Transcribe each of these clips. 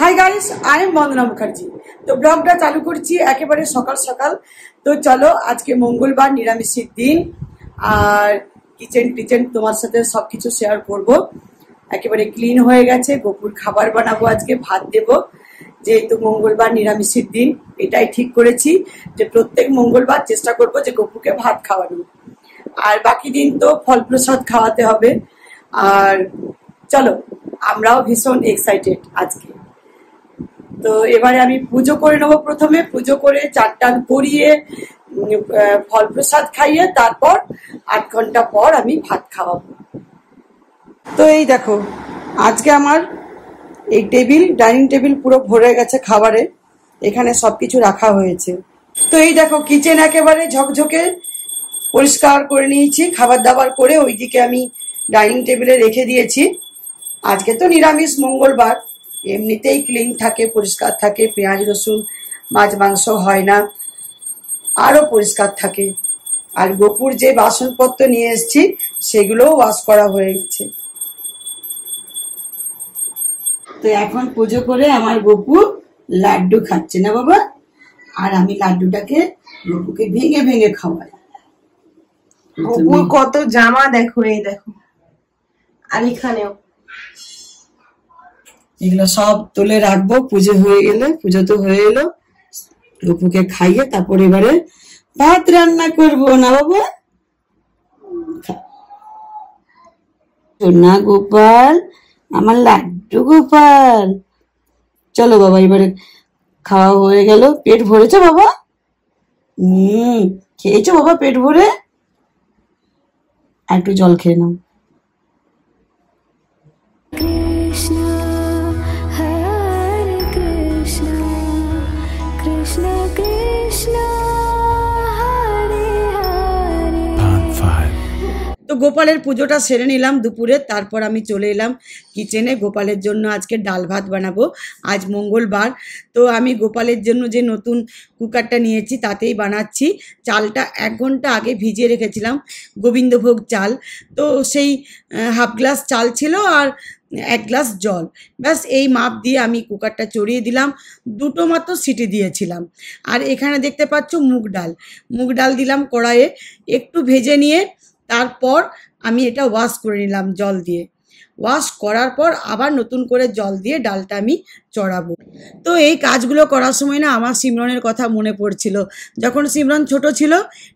Hi guys, I am वंदना मुखार्जी। तो ब्लॉगটা চালু করছি একেবারে সকাল সকাল। তো চলো, আজকে মঙ্গলবার, নিরামিষের দিন, আর কিচেন তোমার সাথে সবকিছু শেয়ার করব। একেবারে ক্লিন হয়ে গেছে, গোপুর খাবার বানাবো, আজকে ভাত দেব। যেহেতু মঙ্গলবার নিরামিষের দিন, এটাই ঠিক করেছি যে প্রত্যেক মঙ্গলবার চেষ্টা করব যে গোপুকে ভাত খাওয়ানো, আর বাকি দিন তো ফল প্রসাদ খাওয়াতে হবে। আর চলো, আমরাও ভীষণ এক্সাইটেড আজকে। তো এবারে আমি পুজো করে নেবো। প্রথমে পুজো করে চান টান করিয়ে ফল প্রসাদ খাইয়ে তারপর 8 ঘন্টা পর আমি ভাত খাওয়াবো। তো এই দেখো, আজকে আমার এই ডাইনিং টেবিল পুরো ভরে গেছে খাবারে, এখানে সবকিছু রাখা হয়েছে। তো এই দেখো, কিচেন একেবারে ঝকঝকে পরিষ্কার করে নিয়েছি, খাবার দাবার করে ওইদিকে আমি ডাইনিং টেবিলে রেখে দিয়েছি। আজকে তো নিরামিষ মঙ্গলবার, এমনিতেই ক্লিন থাকে, পরিষ্কার থাকে, পেঁয়াজ রসুন মাছ মাংস হয় না, আরো পরিষ্কার থাকে। আর গোপুর যে বাসনপত্র নিয়ে এসেছি সেগুলোও ওয়াশ করা হয়ে গেছে। তো এখন পুজো করে আমার গোপু লাড্ডু খাচ্ছে না বাবা, আর আমি লাড্ডুটাকে গোপুকে ভেঙে ভেঙে খাওয়াই। গোপুর কত জামা দেখো, এই দেখো, আর এখানেও এগুলো সব তুলে রাখবো। পুজো হয়ে গেলে, পুজো তো হয়ে এলো, গোপুকে খাইয়ে তারপর এবারে ভাত রান্না করবো না বাবা। না গোপাল, আমার লাড্ডু গোপাল। চলো বাবা, এবারে খাওয়া হয়ে গেল। পেট ভরেছে বাবা? খেয়েছো বাবা পেট ভরে? আর একটু জল খেয়ে নাও। তো গোপালের পুজোটা সেরে নিলাম দুপুরে, তারপর আমি চলে এলাম কিচেনে। গোপালের জন্য আজকে ডাল ভাত বানাবো, আজ মঙ্গলবার। তো আমি গোপালের জন্য যে নতুন কুকারটা নিয়েছি তাতেই বানাচ্ছি। চালটা 1 ঘন্টা আগে ভিজিয়ে রেখেছিলাম, গোবিন্দভোগ চাল। তো সেই হাফ গ্লাস চাল ছিল আর 1 গ্লাস জল, ব্যাস এই মাপ দিয়ে আমি কুকারটা চড়িয়ে দিলাম। 2টো মাত্র সিটি দিয়েছিলাম। আর এখানে দেখতে পাচ্ছ মুগ ডাল দিলাম কড়াইয়ে, একটু ভেজে নিয়ে তারপর আমি এটা ওয়াশ করে নিলাম জল দিয়ে। ওয়াশ করার পর আবার নতুন করে জল দিয়ে ডালটা আমি চড়াবো। তো এই কাজগুলো করার সময় না আমার সিমরনের কথা মনে পড়ছিল। যখন সিমরন ছোট ছিল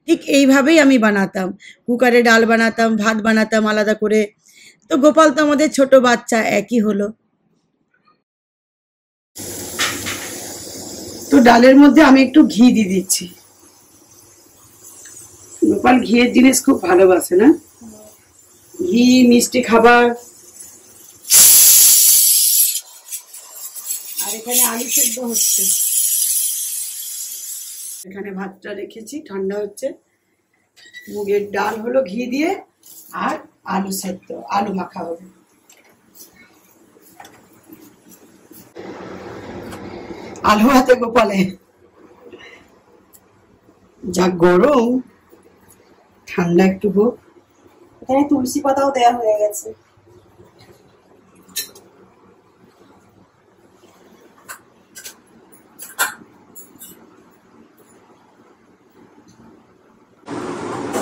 ঠিক এইভাবেই আমি বানাতাম, কুকারে ডাল বানাতাম, ভাত বানাতাম আলাদা করে। তো গোপাল তো আমাদের ছোট বাচ্চা, একই হলো। তো ডালের মধ্যে আমি একটু ঘি দিয়ে দিচ্ছি। গোপাল ঘিয়ের জিনিস খুব ভালোবাসে না, ঘি মিষ্টি খাবার। আর এখানে আলু সেদ্ধ হচ্ছে, এখানে ভাতটা রেখেছি, ঠান্ডা হচ্ছে। মুগের ডাল হলো ঘি দিয়ে, আর আলু সেদ্ধ, আলু মাখা হবে। আলু হাতে গোপালে, যা গরম, ঠান্ডা একটু হোক। এখানে তুলসী পাতাও দেয়া হয়ে গেছে।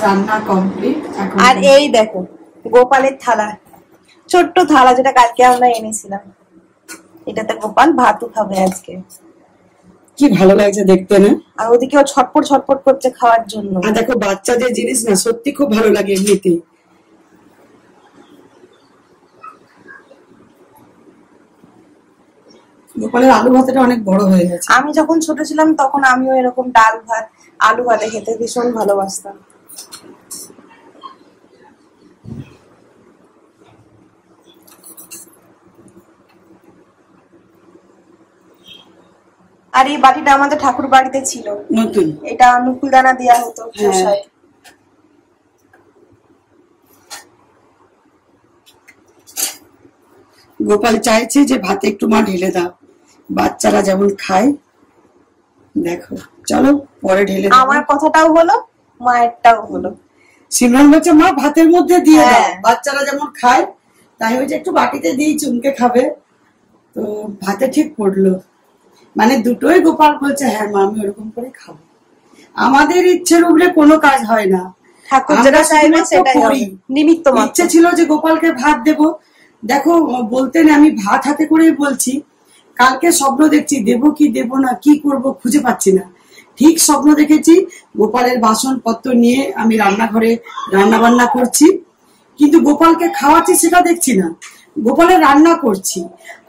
রান্না কমপ্লিট। আর এই দেখো গোপালের থালা, ছোট্ট থালা, যেটা কালকে আমরা এনেছিলাম। এটাতে গোপাল ভাতও খাবে আজকে। কি ভালো লাগছে দেখতে না? আর ওদিকে ও ছটপট ছটপট করছে খাওয়ার জন্য। আর দেখো, বাচ্চাদের জিনিস না সত্যি খুব ভালো লাগে এমনিতে। গোপালের আলু ভাতটা অনেক বড় হয়ে গেছে। আমি যখন ছোট ছিলাম তখন আমিও এরকম ডাল ভাত, আলু ভাতে খেতে ভীষণ ভালোবাসতাম। আর এই বাটিটা আমাদের ঠাকুর বাড়িতে ছিল নতুন, এটা নুকুলদানা দেয়া হতো। গোপাল চাইছে যে ভাতে একটু মা ঢেলে দাও, বাচ্চারা যেমন খায়। দেখো, চলো পরে ঢেলে দাও। আমার কথাটাও হলো, মায়েরটাও হলো। সিমরন বলছে মা ভাতের মধ্যে দিয়ে দাও, বাচ্চারা যেমন খায়। তাই হয়েছে একটু বাটিতে দিই, চুমকে খাবে। তো তো ভাতে ঠিক পড়লো, মানে দুটোই গোপাল বলছে হ্যাঁ মা আমি ওরকম করে খাবো। আমাদের ইচ্ছের উপরে কোনো কাজ হয় না, ঠাকুর যেটা চাইবে সেটাই হবে, নিমিত্ত মাত্র। ইচ্ছে ছিল যে গোপালকে ভাত দেব, দেখো বলতেন আমি ভাত হাতে করেই বলছি, কালকে স্বপ্ন দেখছি দেব কি দেব না কি করব খুঁজে পাচ্ছি না। ঠিক স্বপ্ন দেখেছি গোপালের বাসনপত্র নিয়ে আমি রান্নাঘরে রান্না বান্না করছি, কিন্তু গোপালকে খাওয়াচ্ছি সেটা দেখছি না, গোপালের রান্না করছি।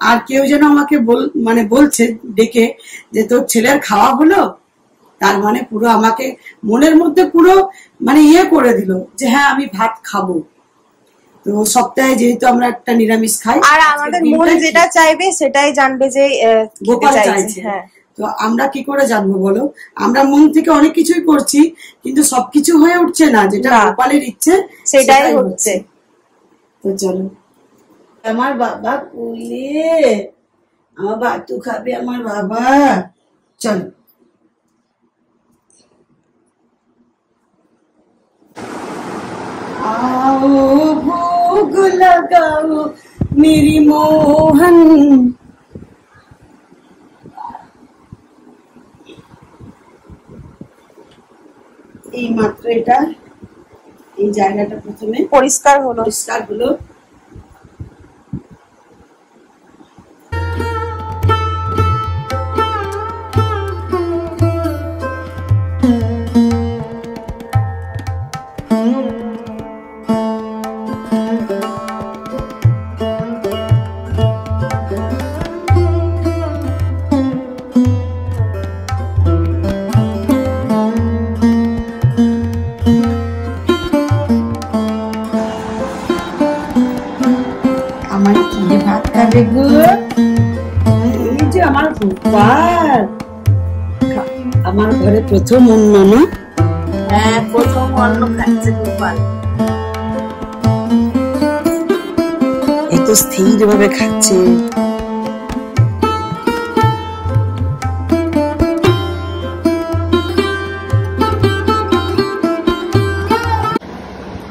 আর কেউ যেন আমাকে মানে বলছে ডেকে যে তোর ছেলের খাওয়া হলো, তার মানে পুরো আমাকে মনের মধ্যে পুরো মানে ইয়ে করে দিল যে হ্যাঁ আমি ভাত খাবো। তো সপ্তাহে যেহেতু আমরা একটা নিরামিষ খাই, আর আমাদের মন যেটা চাইবে সেটাই জানবে যে গোপাল চাইছে। হ্যাঁ, তো আমরা কি করে জানবো বলো? আমরা মন থেকে অনেক কিছুই করছি, কিন্তু সবকিছু হয়ে উঠছে না, যেটা গোপালের ইচ্ছে সেটাই হচ্ছে। তো চলো, আমার বাবা কুলে, আমার বাতু খাবে আমার বাবা, চলো। आओ भोग लगाओ मेरी मोहन, এই মাত্র এটা এই জায়গাটা প্রথমে পরিষ্কার হলো। আমার কি ভাত খাবে গো, এই যে আমার গোপাল, আমার ঘরে প্রথম অন্ন না? হ্যাঁ, প্রথম অন্ন খাচ্ছে গোপাল। এত স্থির ভাবে খাচ্ছে।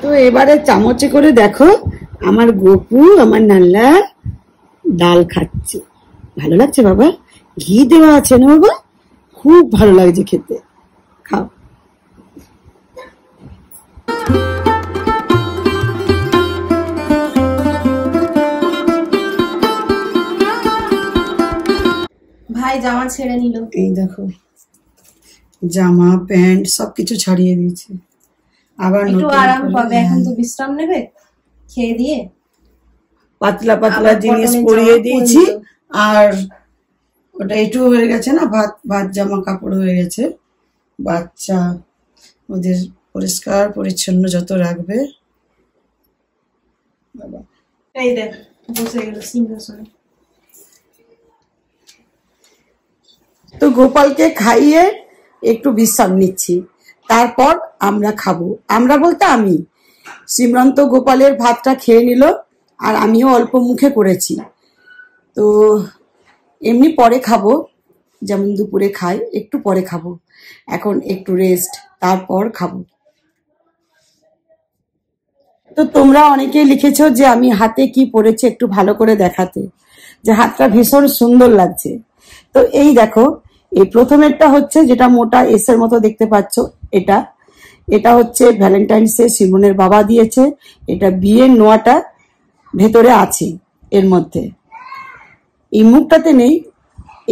তো এবারে চামচে করে দেখো আমার গোপু, আমার নাল্লা ডাল খাচ্ছে। ভালো লাগছে বাবা? ঘি দেওয়া আছে না বাবা? খুব ভালো লাগছে খেতে, খাও। ভাই জামা ছেড়ে নিল, এই দেখো জামা প্যান্ট সবকিছু ছাড়িয়ে দিয়েছে, আবার একটু আরাম পাবে। এখন তো বিশ্রাম নেবে খেয়ে দিয়ে, পাতলা পাতলা জিনিস পরিয়ে দিয়েছি। আর ওটা একটু হয়ে গেছে না, ভাত জামা কাপড় হয়ে গেছে। বাচ্চা ওদের পরিষ্কার পরিচ্ছন্ন যত রাখবে। এই দেখ বসে গেল সিংহাসনে। তো গোপালকে খাইয়ে একটু বিশ্রাম নিচ্ছি, তারপর আমরা খাবো। আমরা বলতে আমি, সিমরান তো গোপালের ভাতটা খেয়ে নিল, আর আমিও অল্প মুখে করেছি। তো এমনি পরে খাবো, যেমন দুপুরে খাই, একটু পরে খাবো। এখন একটু রেস্ট, তারপর খাবো। তো তোমরা অনেকেই লিখেছো যে আমি হাতে কি পরেছি একটু ভালো করে দেখাতে, যে হাতটা ভীষণ সুন্দর লাগছে। তো এই দেখো, এই প্রথমেরটা হচ্ছে যেটা মোটা এসের মতো দেখতে পাচ্ছ, এটা হচ্ছে ভ্যালেন্টাইন্সে সিমনের বাবা দিয়েছে। এটা বিয়ের নোয়াটা ভেতরে আছে এর মধ্যে, এই মুখটাতে নেই,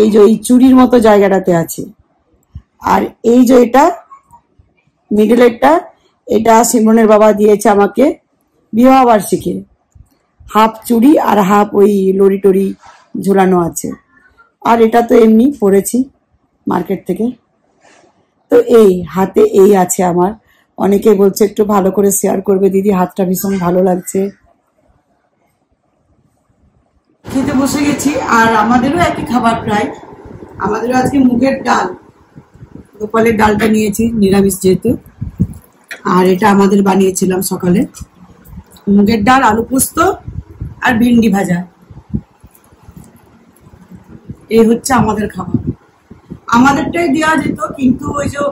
এই যে এই চুরির মতো জায়গাটাতে আছে। আর এই যে এটা মিডলেরটা, এটা সিমরনের বাবা দিয়েছে আমাকে বিবাহ বার্ষিকী, হাফ চুড়ি আর হাফ ওই লড়ি টড়ি ঝুলানো আছে। আর এটা তো এমনি পরেছি মার্কেট থেকে। তো এই হাতে এই আছে আমার। অনেকে বলছে একটু ভালো করে শেয়ার করবে দিদি, হাতটা ভীষণ ভালো লাগছে। খেতে বসে গেছি, আর আমাদেরও একই খাবার প্রায়। আমাদেরও আজকে মুগের ডাল, গোপালের ডালটা নিয়েছি নিরামিষ যেহেতু। আর এটা আমাদের বানিয়েছিলাম সকালে, মুগের ডাল, আলু পোস্ত আর ভিন্ডি ভাজা। এই হচ্ছে আমাদের খাবার। আমাদেরটাই দেওয়া যেত, কিন্তু ওই যে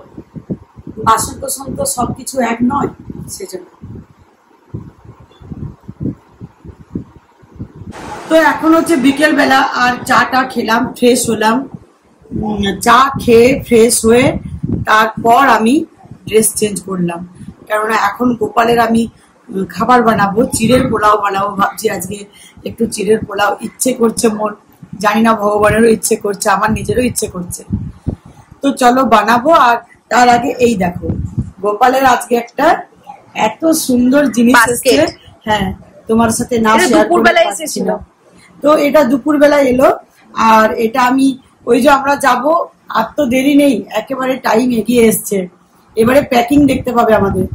বাসন কোসন তো সবকিছু এক নয়, সেজন্য। তো তো এখন হচ্ছে বিকেল বেলা, আর চাটা খেলাম, ফ্রেশ হলাম। চা খেয়ে ফ্রেশ হয়ে তারপর আমি ড্রেস চেঞ্জ করলাম, কেননা এখন গোপালের আমি খাবার বানাবো, চিড়ের পোলাও বানাবো ভাবছি। আজকে একটু চিড়ের পোলাও ইচ্ছে করছে মন, জানি না ভগবানেরও ইচ্ছে করছে, আমার নিজেরও ইচ্ছে করছে। তো চলো বানাবো। আর তার আগে এই দেখো, গোপালের আজকে একটা এত সুন্দর জিনিস এসেছে। হ্যাঁ, তোমার সাথে না শেয়ার করতে পারছি না। তো এটা দুপুরবেলা এলো, আর এটা আমি ওই যে আমরা যাব, আর তো দেরি নেই, একেবারে টাইম এগিয়ে এসছে। এবারে প্যাকিং দেখতে পাবে আমাদের।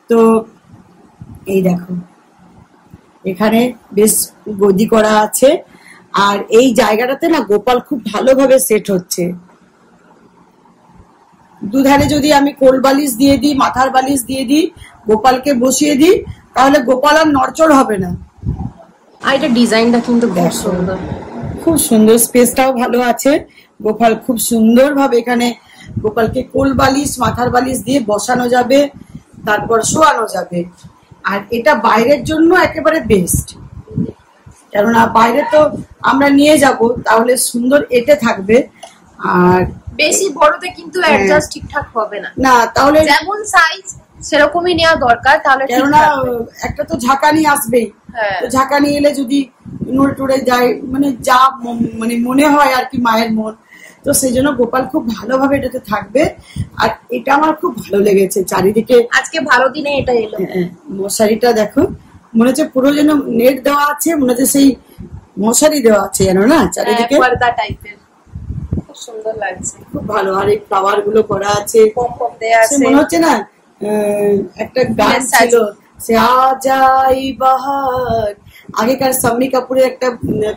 তো এই দেখো, এখানে বেশ গদি করা আছে, আর এই জায়গাটাতে না গোপাল খুব ভালোভাবে সেট হচ্ছে। দুধারে যদি আমি কোল বালিশ দিয়ে দিই, মাথার বালিশ দিয়ে দিই, গোপালকে বসিয়ে দিই, তাহলে গোপাল আর নড়চড় হবে না। আর এটা ডিজাইনটা কিন্তু খুব সুন্দর, খুব সুন্দর, স্পেসটাও ভালো আছে। গোপাল খুব সুন্দর ভাবে এখানে গোপালকে কোল বালিশ, মাথার বালিশ দিয়ে বসানো যাবে, তারপর শোয়ানো যাবে। আর এটা বাইরের জন্য একেবারে বেস্ট, কেননা বাইরে তো আমরা নিয়ে যাব, তাহলে সুন্দর এটে থাকবে। আর বেশি বড়তে কিন্তু অ্যাডজাস্ট ঠিকঠাক হবে না, না তাহলে যেমন সাইজ সেরকমই নেওয়া দরকার, তাহলে কেননা একটা তো ঝাঁকানি আসবেই। তো ঝাঁকানি এলে যদি নড়ে টড়ে যায়, মানে যা মানে মনে হয় আর কি মায়ের মন, তো সেই জন্য গোপাল খুব ভালোভাবে এটাতে থাকবে। আর এটা আমার খুব ভালো লেগেছে, চারিদিকে আজকে ভালো দিনে এটা এলো। মশারিটা দেখো, মনে হচ্ছে পুরো যেন নেট দেওয়া আছে, মনে হচ্ছে সেই মশারি দেওয়া আছে যেন, না চারিদিকে পর্দা টাইপের, খুব সুন্দর লাগছে, খুব ভালো। আর এই ফ্লাওয়ার গুলো করা আছে, পম পম দেয়া আছে, মনে হচ্ছে না একটা গান ছিল, সে আজাই বাহার, আগেকার শাম্মী কাপুরের একটা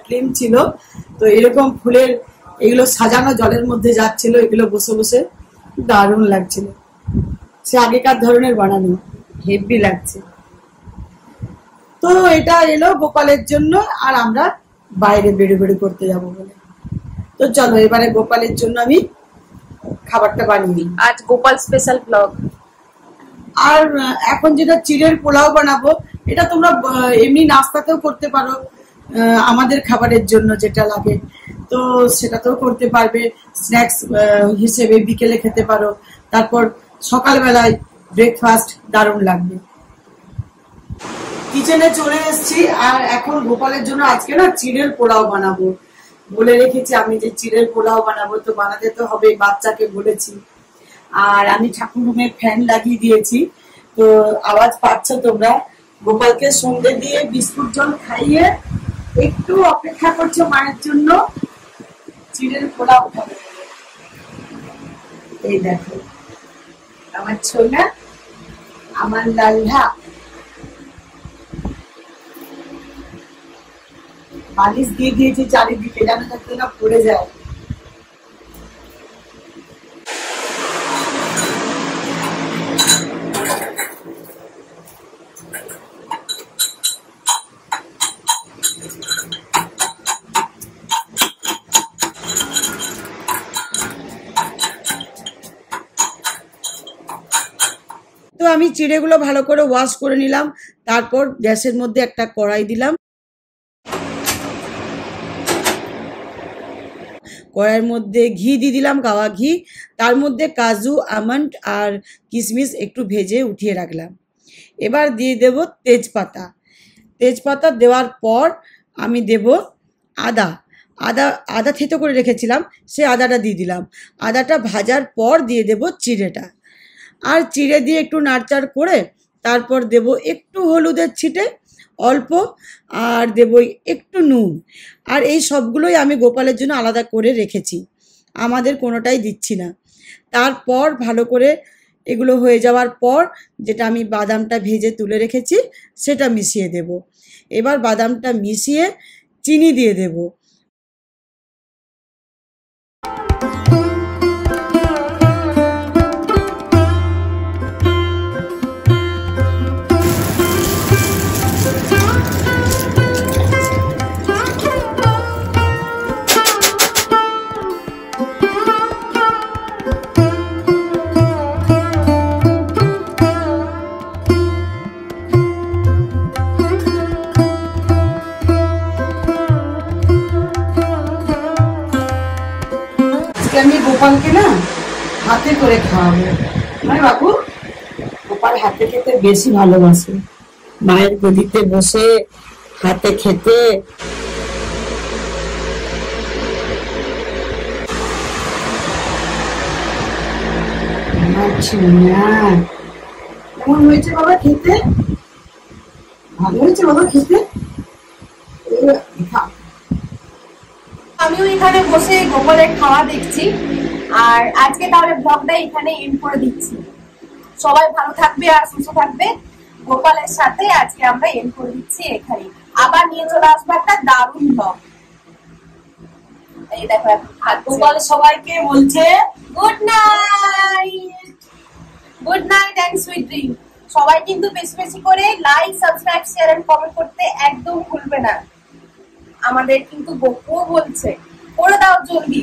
ফিল্ম ছিল। তো এরকম ফুলের এগুলো সাজানো জলের মধ্যে যাচ্ছিল, এগুলো বসে বসে দারুণ লাগছিল। সে আগেকার ধরনের বানানো, হেভি লাগছে। তো এটা এলো গোপালের জন্য, আর আমরা বাইরে বেড়ে বেড়ে করতে যাবো বলে। তো চলো এবারে গোপালের জন্য আমি খাবারটা বানিয়ে দিই। আজ গোপাল স্পেশাল ব্লগ। আর এখন যেটা চিড়ের পোলাও বানাবো, এটা তোমরা এমনি নাস্তাতেও করতে পারো, আমাদের খাবারের জন্য যেটা লাগে, তো সেটাতেও করতে পারবে। স্ন্যাক্স হিসেবে বিকেলে খেতে পারো, তারপর সকালবেলায় ব্রেকফাস্ট দারুণ লাগবে। কিচেনে চলে এসেছি, আর এখন গোপালের জন্য আজকে না চিড়ের পোলাও বানাবো বলে রেখেছি। আমি যে চিড়ের পোলাও বানাবো, তো বানাতে তো হবে, বাচ্চাকে বলেছি। আর আমি ঠাকুর রুমে ফ্যান লাগিয়ে দিয়েছি, তো আওয়াজ পাচ্ছ তোমরা। গোপালকে সন্ধ্যে দিয়ে বিস্কুট জল খাইয়ে একটু অপেক্ষা করছে মায়ের জন্য চিড়ের পোলাও খাবে। এই দেখো আমার ছোনা, আমার লাল্লা, বালিশ দিয়ে দিয়েছি চারিদিকে, যেন থাকতে না পড়ে যায়। তো আমি চিড়েগুলো ভালো করে ওয়াশ করে নিলাম, তারপর গ্যাসের মধ্যে একটা কড়াই দিলাম। কড়াইয়ের মধ্যে ঘি দিয়ে দিলাম, গাওয়া ঘি। তার মধ্যে কাজু, আমন্ড আর কিশমিশ একটু ভেজে উঠিয়ে রাখলাম। এবার দিয়ে দেব তেজপাতা। তেজপাতা দেওয়ার পর আমি দেব আদা। আদা থেতো করে রেখেছিলাম, সে আদাটা দিয়ে দিলাম। আদাটা ভাজার পর দিয়ে দেব চিড়েটা, আর চিড়ে দিয়ে একটু নাড়চাড় করে তারপর দেব একটু হলুদের ছিটে অল্প, আর দেব একটু নুন। আর এই সবগুলোই আমি গোপালের জন্য আলাদা করে রেখেছি, আমাদের কোনোটাই দিচ্ছি না। তারপর ভালো করে এগুলো হয়ে যাওয়ার পর যেটা আমি বাদামটা ভেজে তুলে রেখেছি সেটা মিশিয়ে দেব। এবার বাদামটা মিশিয়ে চিনি দিয়ে দেব। আজকে আমি গোপালকে না হাতে করে খাওয়াবো। মানে বাবু গোপাল হাতে খেতে বেশি ভালোবাসে, মায়ের গদিতে বসে হাতে খেতে। কেমন হয়েছে বাবা খেতে? ভালো হয়েছে বাবা খেতে? আমিও এখানে বসে গোপালের খাওয়া দেখছি। আর আজকে তাহলে ব্লগটা এখানে এন্ড করে দিচ্ছি। সবাই ভালো থাকবে আর সুস্থ থাকবে। গোপালের সাথে আজকে আমরা এন্ড করে দিচ্ছি এখানে। আবার নিয়ে চলে আসবো একটা দারুণ ব্লগ। এই দেখো গোপাল সবাইকে বলছে good night. Good night and sweet dream. সবাই কিন্তু বেশি বেশি করে like, subscribe, share and comment করতে একদম ভুলবে না। আমাদের কিন্তু গপু বলছে করে দাও জলদি।